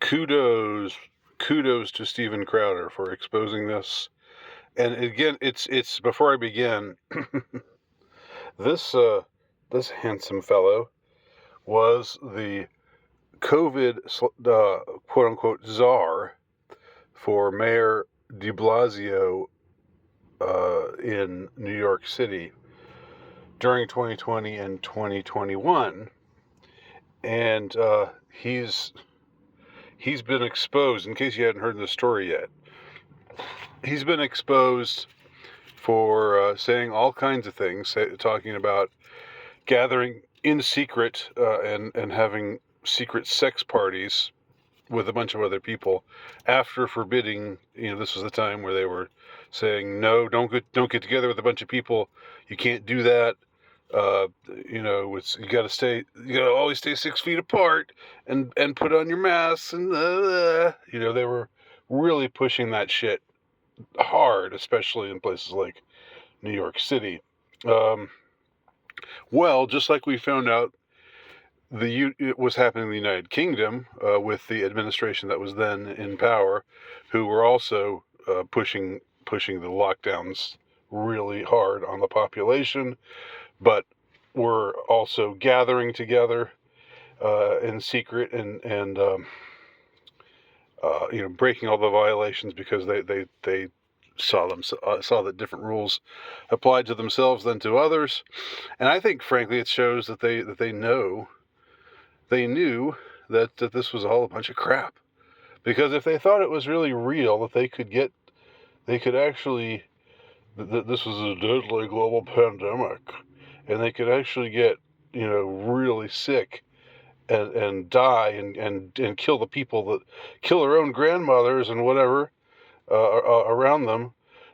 kudos, kudos to Steven Crowder for exposing this. And again, it's before I begin, this this handsome fellow was the COVID quote unquote czar for Mayor de Blasio in New York City during 2020 and 2021, and he's been exposed. In case you hadn't heard the story yet, he's been exposed for saying all kinds of things, talking about gathering in secret and having secret sex parties with a bunch of other people after forbidding. This was the time where they were saying, no, don't get together with a bunch of people. You can't do that. You gotta always stay 6 feet apart and put on your masks and they were really pushing that shit hard, especially in places like New York City. Well, just like we found out it was happening in the United Kingdom with the administration that was then in power, who were also pushing the lockdowns really hard on the population, but were also gathering together in secret and breaking all the violations because they saw that different rules applied to themselves than to others. And I think, frankly, it shows that they knew that this was all a bunch of crap. Because if they thought it was really real, that this was a deadly global pandemic, and they could actually get really sick and die and kill the people that kill their own grandmothers and whatever around them,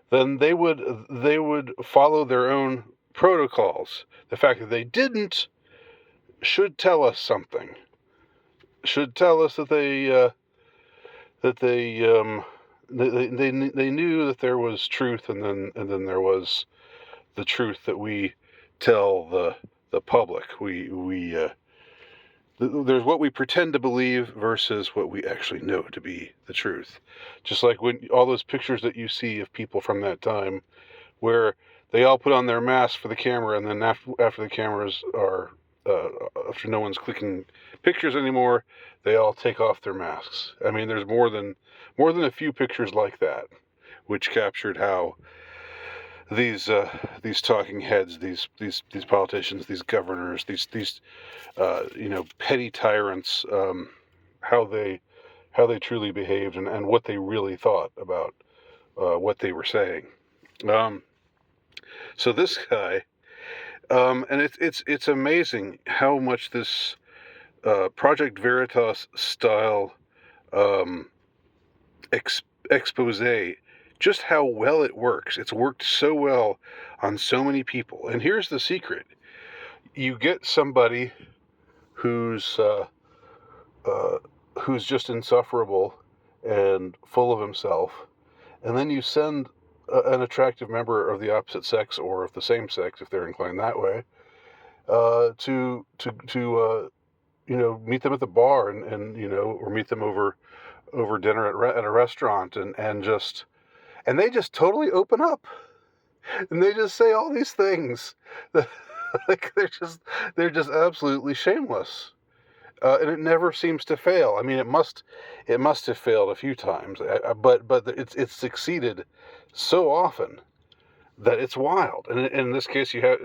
then they would follow their own protocols. The fact that they didn't should tell us something. Should tell us that they knew that there was truth, and then there was the truth that we tell the public. There's what we pretend to believe versus what we actually know to be the truth. Just like when all those pictures that you see of people from that time, where they all put on their masks for the camera, and then after the cameras are after no one's clicking pictures anymore, they all take off their masks. I mean, there's more than a few pictures like that, which captured how these talking heads, these politicians, these governors, these petty tyrants, how they truly behaved and what they really thought about what they were saying. So this guy, and it's amazing how much this Project Veritas style expose, just how well it works. It's worked so well on so many people. And here's the secret: you get somebody who's just insufferable and full of himself, and then you send an attractive member of the opposite sex or of the same sex, if they're inclined that way, to meet them at the bar and or meet them over dinner at a restaurant, and they just totally open up, and they just say all these things that like they're just absolutely shameless. And it never seems to fail. I mean, it must have failed a few times, but it's succeeded so often that it's wild. And in this case, you have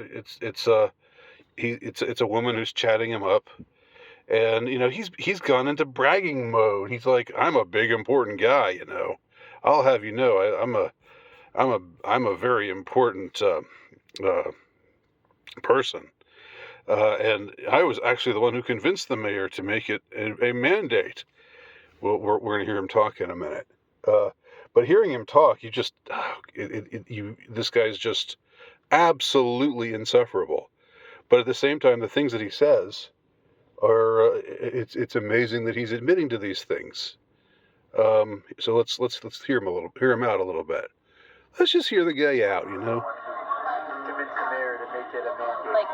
it's a woman who's chatting him up, and he's gone into bragging mode. He's like, I'm a big important guy. I'll have you know, I'm a very important person. And I was actually the one who convinced the mayor to make it a mandate. Well, we're going to hear him talk in a minute. But hearing him talk, this guy's just absolutely insufferable. But at the same time, the things that he says are it's amazing that he's admitting to these things. So let's hear him out a little bit. Let's just hear the guy out, Convince the mayor to make it a mandate. Like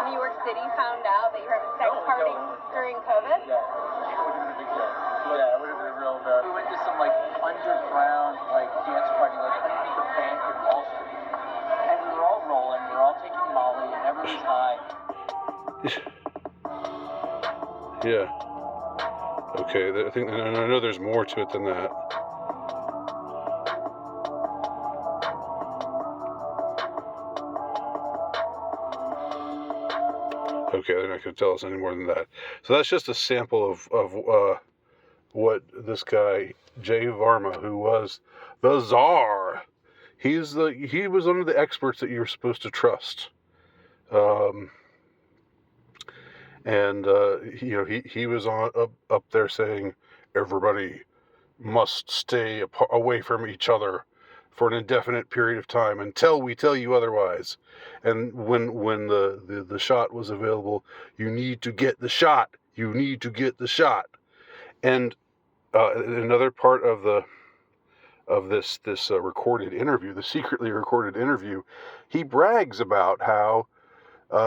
New York City found out that you're having sex parties during COVID? Yeah. It would have been a big deal. Yeah, it would have been Yeah. Okay, I think, and I know there's more to it than that. Okay, they're not going to tell us any more than that. So that's just a sample of what this guy, Jay Varma, who was the czar, he was one of the experts that you're supposed to trust. And he was up there saying everybody must stay away from each other for an indefinite period of time until we tell you otherwise. And when the shot was available, you need to get the shot. You need to get the shot. And another part of this recorded interview, the secretly recorded interview, he brags about how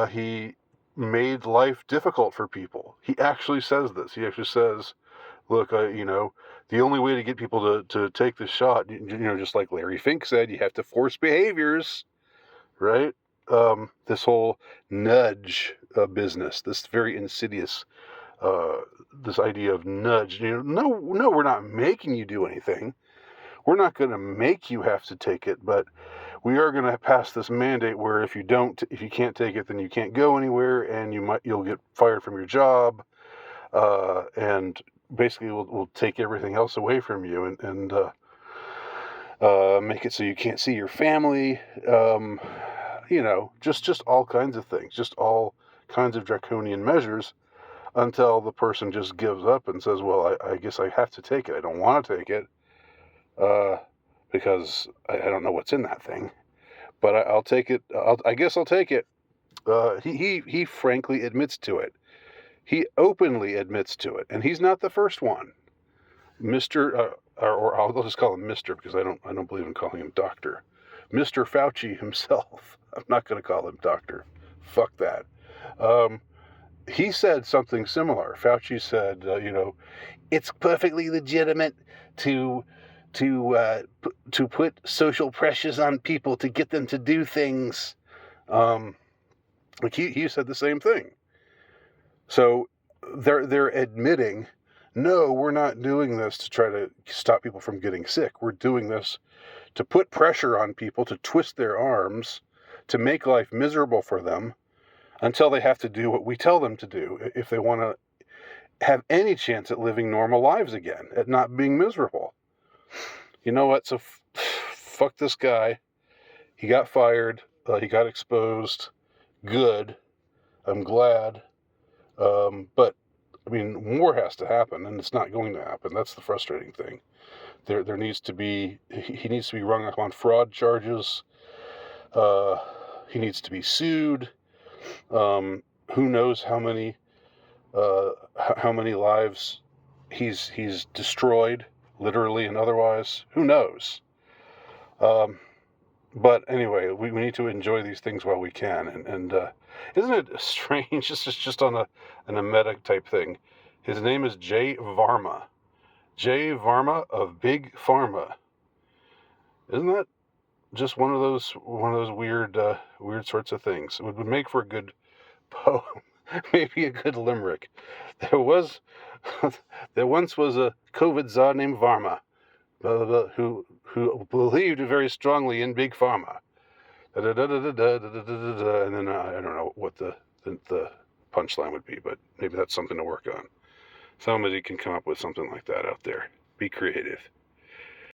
he made life difficult for people. He actually says this. He actually says, look, the only way to get people to take this shot, just like Larry Fink said, you have to force behaviors, right? This whole nudge business, this very insidious, this idea of nudge. No, we're not making you do anything. We're not going to make you have to take it, but we are going to pass this mandate where if you can't take it, then you can't go anywhere, and you'll get fired from your job, and basically we'll take everything else away from you and make it so you can't see your family. Just all kinds of things, just all kinds of draconian measures until the person just gives up and says, well, I guess I have to take it. I don't want to take it because I don't know what's in that thing. But I'll take it. I guess I'll take it. He frankly admits to it. He openly admits to it, and he's not the first one. Mr. Or I'll just call him Mr. because I don't believe in calling him Doctor. Mr. Fauci himself. I'm not going to call him Doctor. Fuck that. He said something similar. Fauci said, it's perfectly legitimate to put social pressures on people to get them to do things. He said the same thing. So they're admitting, no, we're not doing this to try to stop people from getting sick. We're doing this to put pressure on people, to twist their arms, to make life miserable for them until they have to do what we tell them to do if they want to have any chance at living normal lives again, at not being miserable. You know what? So fuck this guy. He got fired. He got exposed. Good. I'm glad. But I mean, more has to happen, and it's not going to happen. That's the frustrating thing. There needs to be. He needs to be rung up on fraud charges. He needs to be sued. Who knows how many lives he's destroyed, literally and otherwise. Who knows? But anyway, we need to enjoy these things while we can. And isn't it strange? This is just on a meta type thing. His name is Jay Varma. Jay Varma of Big Pharma. Isn't that just one of those weird sorts of things? It would make for a good poem, maybe a good limerick. There once was a COVID czar named Varma, who believed very strongly in Big Pharma. And then I don't know what the punchline would be, but maybe that's something to work on. Somebody can come up with something like that out there. Be creative.